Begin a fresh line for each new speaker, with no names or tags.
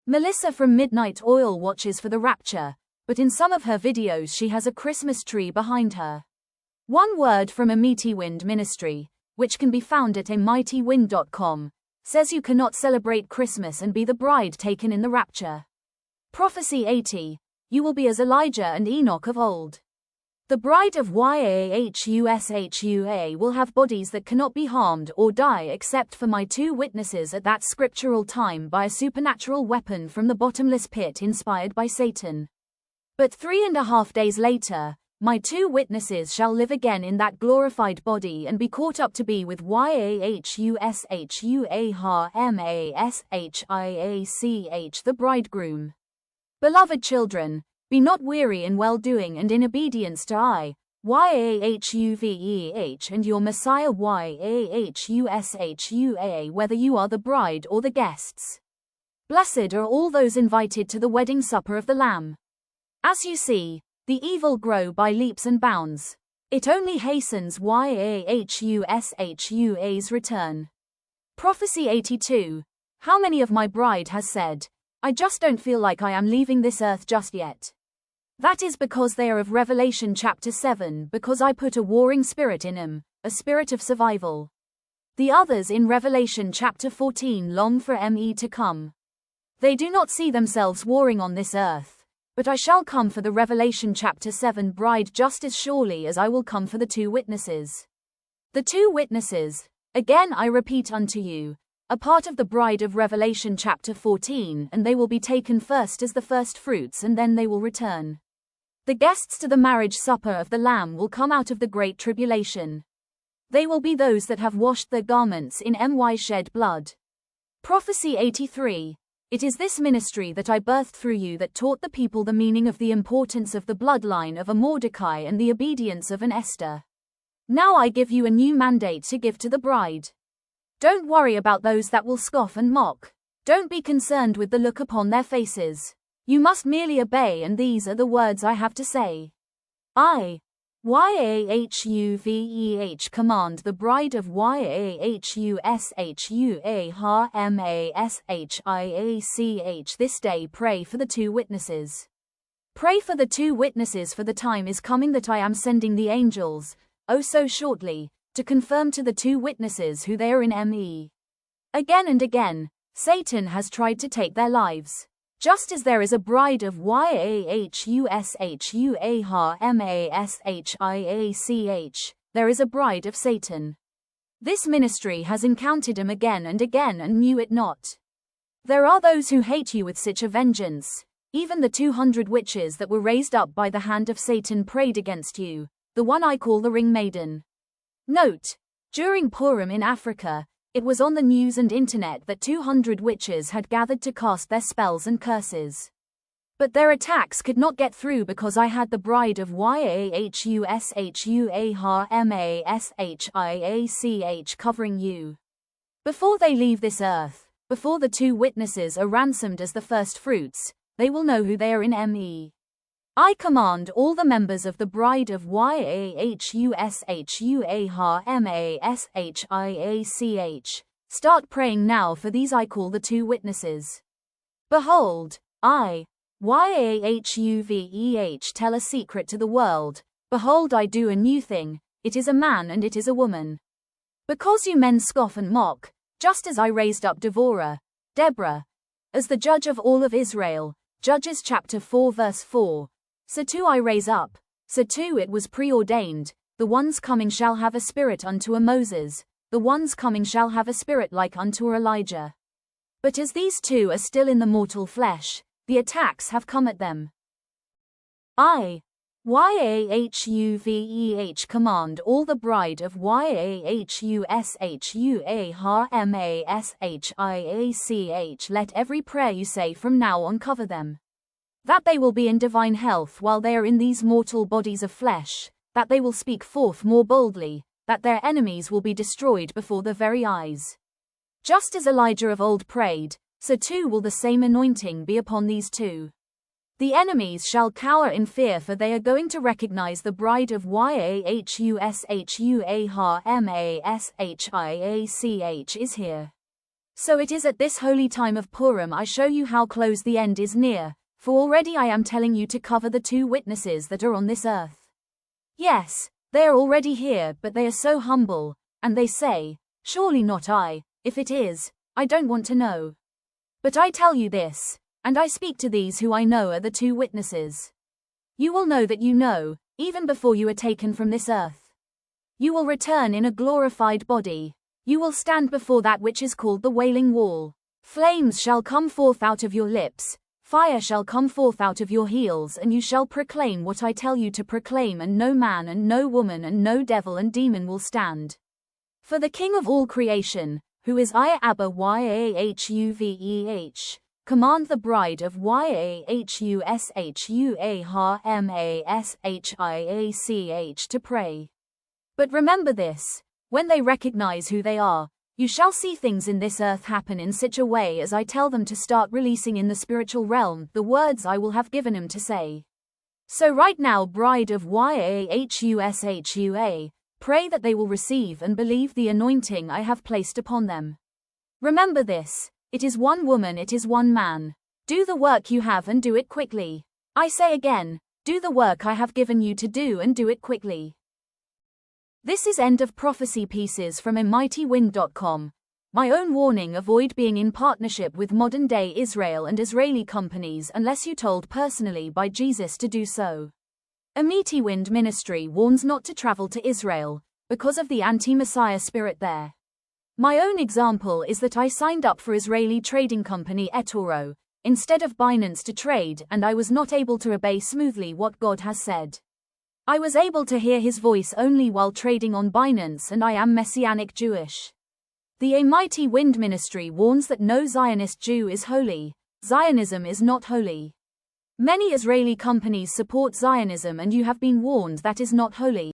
Mellisa from Midnight Oil watches for the rapture, but in some of her videos she has a Christmas tree behind her. One word from Amightywind Ministry, which can be found at amightywind.com, says you cannot celebrate Christmas and be the bride taken in the rapture. Prophecy 80, you will be as Elijah and Enoch of old. The bride of YAHUSHUA will have bodies that cannot be harmed or die except for my two witnesses at that scriptural time by a supernatural weapon from the bottomless pit inspired by Satan. But 3.5 days later, my two witnesses shall live again in that glorified body and be caught up to be with YAHUSHUAHMASHIACH the bridegroom. Beloved children, be not weary in well-doing and in obedience to YAHUVEH and your Messiah YAHUSHUA, whether you are the bride or the guests. Blessed are all those invited to the wedding supper of the Lamb. As you see, the evil grow by leaps and bounds. It only hastens YAHUSHUA's return. Prophecy 82. How many of my bride has said, I just don't feel like I am leaving this earth just yet. That is because they are of Revelation chapter 7, because I put a warring spirit in them, a spirit of survival. The others in Revelation chapter 14 long for me to come. They do not see themselves warring on this earth, but I shall come for the Revelation chapter 7 bride just as surely as I will come for the two witnesses. The two witnesses, again I repeat unto you, are part of the bride of Revelation chapter 14, and they will be taken first as the first fruits and then they will return. The guests to the marriage supper of the Lamb will come out of the great tribulation. They will be those that have washed their garments in shed blood. Prophecy 83. It is this ministry that I birthed through you that taught the people the meaning of the importance of the bloodline of a Mordecai and the obedience of an Esther. Now I give you a new mandate to give to the bride. Don't worry about those that will scoff and mock. Don't be concerned with the look upon their faces. You must merely obey, and these are the words I have to say. I, YAHUVEH, command the bride of YAHUSHUAHMASHIACH this day pray for the two witnesses. Pray for the two witnesses, for the time is coming that I am sending the angels, oh so shortly, to confirm to the two witnesses who they are in me. Again and again, Satan has tried to take their lives. Just as there is a bride of YAHUSHUAHMASHIACH, there is a bride of Satan. This ministry has encountered him again and again and knew it not. There are those who hate you with such a vengeance. Even the 200 witches that were raised up by the hand of Satan prayed against you, the one I call the Ring Maiden. Note, during Purim in Africa, it was on the news and internet that 200 witches had gathered to cast their spells and curses. But their attacks could not get through because I had the bride of YAHUSHUAHMASHIACH covering you. Before they leave this earth, before the two witnesses are ransomed as the first fruits, they will know who they are in me. I command all the members of the bride of YAHUSHUAHMASHIACH, start praying now for these I call the two witnesses. Behold, I, YAHUVEH, tell a secret to the world. Behold, I do a new thing, it is a man and it is a woman. Because you men scoff and mock, just as I raised up Deborah, as the judge of all of Israel, Judges chapter 4 verse 4. So too I raise up, so too it was preordained, the ones coming shall have a spirit unto a Moses, the ones coming shall have a spirit like unto a Elijah. But as these two are still in the mortal flesh, the attacks have come at them. I, YAHUVEH, command all the bride of YAHUSHUAHMASHIACH, let every prayer you say from now on cover them. That they will be in divine health while they are in these mortal bodies of flesh, that they will speak forth more boldly, that their enemies will be destroyed before their very eyes. Just as Elijah of old prayed, so too will the same anointing be upon these two. The enemies shall cower in fear, for they are going to recognize the bride of YAHUSHUAHMASHIACH is here. So it is at this holy time of Purim I show you how close the end is near, for already I am telling you to cover the 2 witnesses that are on this earth. Yes, they are already here, but they are so humble, and they say, surely not I. If it is, I don't want to know. But I tell you this, and I speak to these who I know are the 2 witnesses. You will know that you know, even before you are taken from this earth. You will return in a glorified body. You will stand before that which is called the Wailing Wall. Flames shall come forth out of your lips, fire shall come forth out of your heels, and you shall proclaim what I tell you to proclaim, and no man and no woman and no devil and demon will stand. For the King of all creation, who is YAHUVEH, command the bride of YAHUSHUAHMASHIACH to pray. But remember this, when they recognize who they are, you shall see things in this earth happen in such a way as I tell them to start releasing in the spiritual realm the words I will have given them to say. So right now, bride of YAHUSHUA, pray that they will receive and believe the anointing I have placed upon them. Remember this, it is one woman, it is one man. Do the work you have and do it quickly. I say again, do the work I have given you to do and do it quickly. This is end of prophecy pieces from Amightywind.com. My own warning: avoid being in partnership with modern-day Israel and Israeli companies unless you told personally by Jesus to do so. Amightywind Ministry warns not to travel to Israel, because of the anti-Messiah spirit there. My own example is that I signed up for Israeli trading company eToro, instead of Binance to trade, and I was not able to obey smoothly what God has said. I was able to hear his voice only while trading on Binance, and I am Messianic Jewish. The Amightywind Ministry warns that no Zionist Jew is holy. Zionism is not holy. Many Israeli companies support Zionism, and you have been warned that is not holy.